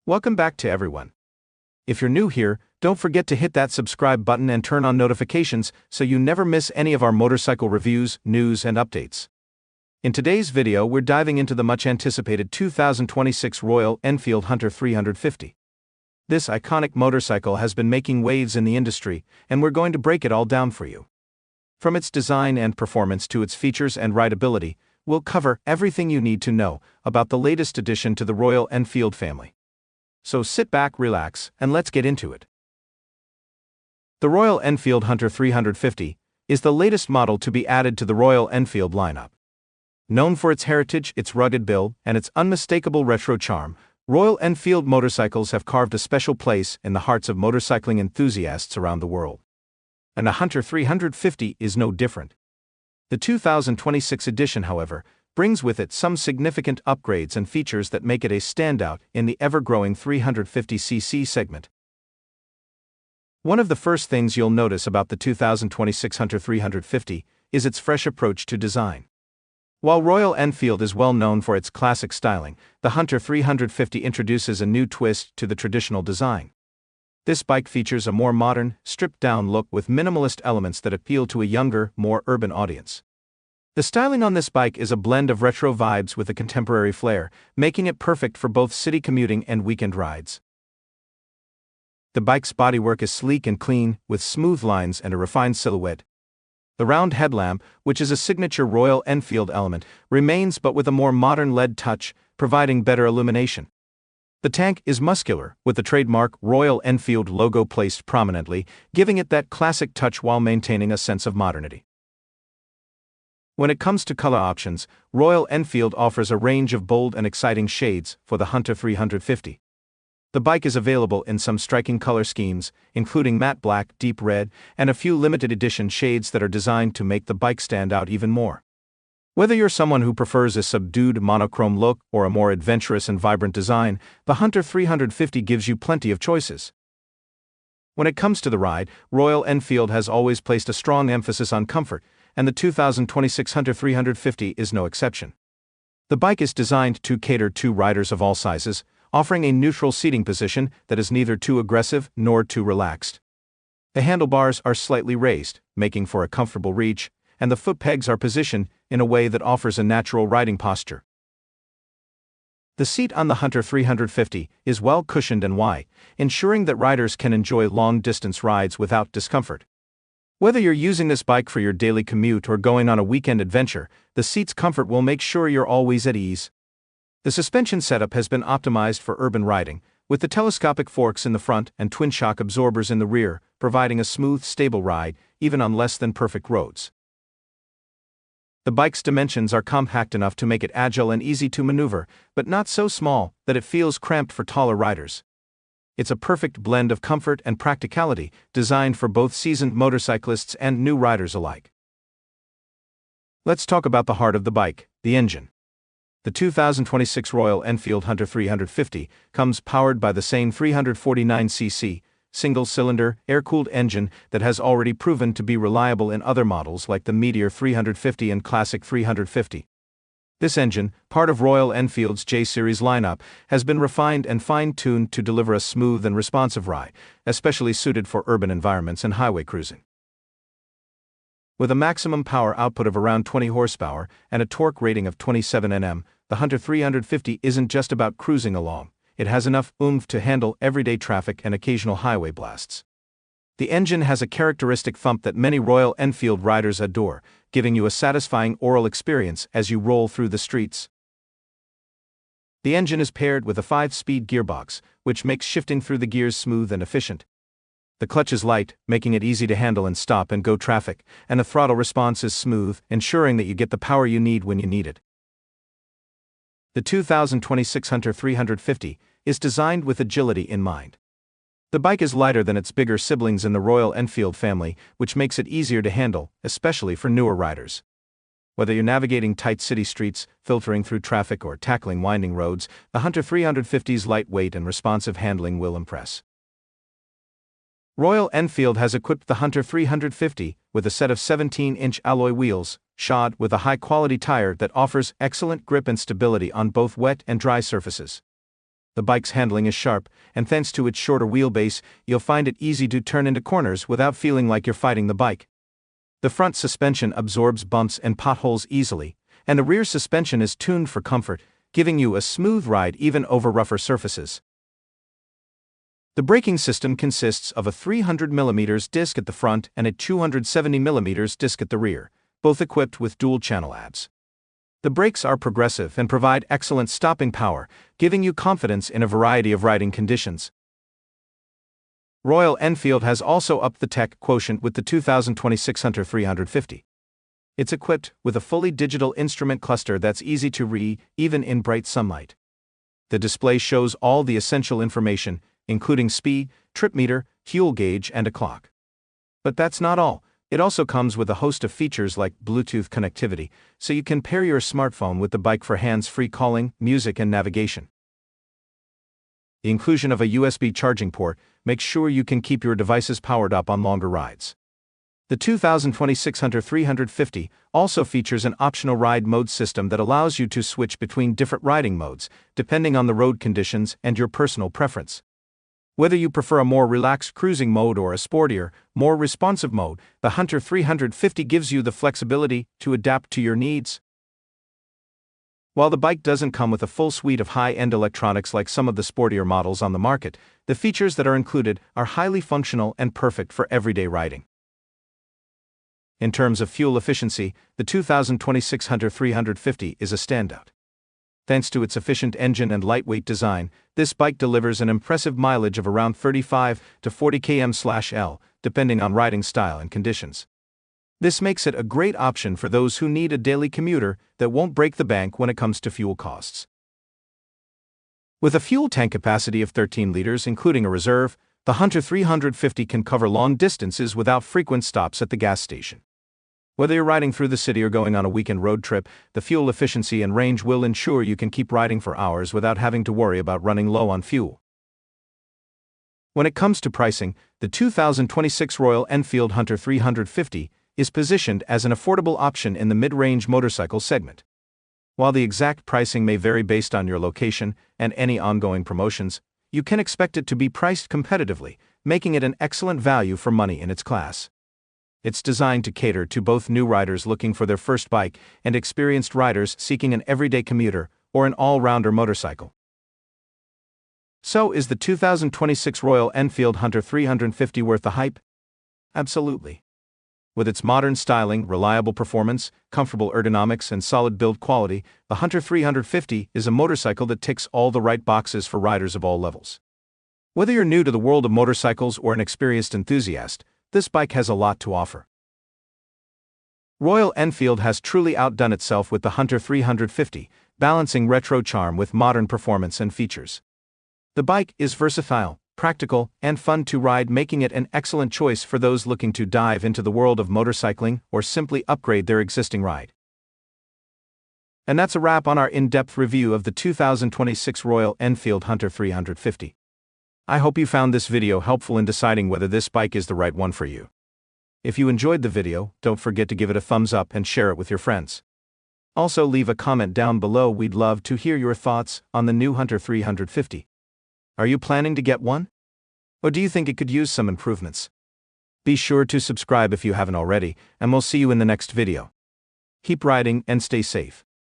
Welcome back to everyone. If you're new here, don't forget to hit that subscribe button and turn on notifications so you never miss any of our motorcycle reviews, news, and updates. In today's video, we're diving into the much-anticipated 2026 Royal Enfield Hunter 350. This iconic motorcycle has been making waves in the industry, and we're going to break it all down for you. From its design and performance to its features and rideability, we'll cover everything you need to know about the latest addition to the Royal Enfield family. So sit back, relax, and let's get into it. The Royal Enfield Hunter 350 is the latest model to be added to the Royal Enfield lineup. Known for its heritage, its rugged build, and its unmistakable retro charm, Royal Enfield motorcycles have carved a special place in the hearts of motorcycling enthusiasts around the world. And the Hunter 350 is no different. The 2026 edition, however, brings with it some significant upgrades and features that make it a standout in the ever-growing 350cc segment. One of the first things you'll notice about the 2026 Hunter 350 is its fresh approach to design. While Royal Enfield is well known for its classic styling, the Hunter 350 introduces a new twist to the traditional design. This bike features a more modern, stripped-down look with minimalist elements that appeal to a younger, more urban audience. The styling on this bike is a blend of retro vibes with a contemporary flair, making it perfect for both city commuting and weekend rides. The bike's bodywork is sleek and clean, with smooth lines and a refined silhouette. The round headlamp, which is a signature Royal Enfield element, remains but with a more modern LED touch, providing better illumination. The tank is muscular, with the trademark Royal Enfield logo placed prominently, giving it that classic touch while maintaining a sense of modernity. When it comes to color options, Royal Enfield offers a range of bold and exciting shades for the Hunter 350. The bike is available in some striking color schemes, including matte black, deep red, and a few limited edition shades that are designed to make the bike stand out even more. Whether you're someone who prefers a subdued monochrome look or a more adventurous and vibrant design, the Hunter 350 gives you plenty of choices. When it comes to the ride, Royal Enfield has always placed a strong emphasis on comfort, and the 2026 Hunter 350 is no exception. The bike is designed to cater to riders of all sizes, offering a neutral seating position that is neither too aggressive nor too relaxed. The handlebars are slightly raised, making for a comfortable reach, and the foot pegs are positioned in a way that offers a natural riding posture. The seat on the Hunter 350 is well cushioned and wide, ensuring that riders can enjoy long-distance rides without discomfort. Whether you're using this bike for your daily commute or going on a weekend adventure, the seat's comfort will make sure you're always at ease. The suspension setup has been optimized for urban riding, with the telescopic forks in the front and twin shock absorbers in the rear, providing a smooth, stable ride, even on less than perfect roads. The bike's dimensions are compact enough to make it agile and easy to maneuver, but not so small that it feels cramped for taller riders. It's a perfect blend of comfort and practicality, designed for both seasoned motorcyclists and new riders alike. Let's talk about the heart of the bike, the engine. The 2026 Royal Enfield Hunter 350 comes powered by the same 349cc, single-cylinder, air-cooled engine that has already proven to be reliable in other models like the Meteor 350 and Classic 350. This engine, part of Royal Enfield's J-Series lineup, has been refined and fine-tuned to deliver a smooth and responsive ride, especially suited for urban environments and highway cruising. With a maximum power output of around 20 horsepower and a torque rating of 27 Nm, the Hunter 350 isn't just about cruising along, it has enough oomph to handle everyday traffic and occasional highway blasts. The engine has a characteristic thump that many Royal Enfield riders adore, giving you a satisfying aural experience as you roll through the streets. The engine is paired with a 5-speed gearbox, which makes shifting through the gears smooth and efficient. The clutch is light, making it easy to handle in stop-and-go traffic, and the throttle response is smooth, ensuring that you get the power you need when you need it. The 2026 Hunter 350 is designed with agility in mind. The bike is lighter than its bigger siblings in the Royal Enfield family, which makes it easier to handle, especially for newer riders. Whether you're navigating tight city streets, filtering through traffic, or tackling winding roads, the Hunter 350's lightweight and responsive handling will impress. Royal Enfield has equipped the Hunter 350 with a set of 17-inch alloy wheels, shod with a high-quality tire that offers excellent grip and stability on both wet and dry surfaces. The bike's handling is sharp, and thanks to its shorter wheelbase, you'll find it easy to turn into corners without feeling like you're fighting the bike. The front suspension absorbs bumps and potholes easily, and the rear suspension is tuned for comfort, giving you a smooth ride even over rougher surfaces. The braking system consists of a 300mm disc at the front and a 270mm disc at the rear, both equipped with dual-channel ABS. The brakes are progressive and provide excellent stopping power, giving you confidence in a variety of riding conditions. Royal Enfield has also upped the tech quotient with the 2026 Hunter 350. It's equipped with a fully digital instrument cluster that's easy to read, even in bright sunlight. The display shows all the essential information, including speed, trip meter, fuel gauge, and a clock. But that's not all. It also comes with a host of features like Bluetooth connectivity, so you can pair your smartphone with the bike for hands-free calling, music, and navigation. The inclusion of a USB charging port makes sure you can keep your devices powered up on longer rides. The 2026 Hunter 350 also features an optional ride mode system that allows you to switch between different riding modes, depending on the road conditions and your personal preference. Whether you prefer a more relaxed cruising mode or a sportier, more responsive mode, the Hunter 350 gives you the flexibility to adapt to your needs. While the bike doesn't come with a full suite of high-end electronics like some of the sportier models on the market, the features that are included are highly functional and perfect for everyday riding. In terms of fuel efficiency, the 2026 Hunter 350 is a standout. Thanks to its efficient engine and lightweight design, this bike delivers an impressive mileage of around 35 to 40 km/L, depending on riding style and conditions. This makes it a great option for those who need a daily commuter that won't break the bank when it comes to fuel costs. With a fuel tank capacity of 13 liters including a reserve, the Hunter 350 can cover long distances without frequent stops at the gas station. Whether you're riding through the city or going on a weekend road trip, the fuel efficiency and range will ensure you can keep riding for hours without having to worry about running low on fuel. When it comes to pricing, the 2026 Royal Enfield Hunter 350 is positioned as an affordable option in the mid-range motorcycle segment. While the exact pricing may vary based on your location and any ongoing promotions, you can expect it to be priced competitively, making it an excellent value for money in its class. It's designed to cater to both new riders looking for their first bike and experienced riders seeking an everyday commuter or an all-rounder motorcycle. So, is the 2026 Royal Enfield Hunter 350 worth the hype? Absolutely. With its modern styling, reliable performance, comfortable ergonomics, and solid build quality, the Hunter 350 is a motorcycle that ticks all the right boxes for riders of all levels. Whether you're new to the world of motorcycles or an experienced enthusiast, this bike has a lot to offer. Royal Enfield has truly outdone itself with the Hunter 350, balancing retro charm with modern performance and features. The bike is versatile, practical, and fun to ride, making it an excellent choice for those looking to dive into the world of motorcycling or simply upgrade their existing ride. And that's a wrap on our in-depth review of the 2026 Royal Enfield Hunter 350. I hope you found this video helpful in deciding whether this bike is the right one for you. If you enjoyed the video, don't forget to give it a thumbs up and share it with your friends. Also, leave a comment down below. We'd love to hear your thoughts on the new Hunter 350. Are you planning to get one? Or do you think it could use some improvements? Be sure to subscribe if you haven't already, and we'll see you in the next video. Keep riding and stay safe.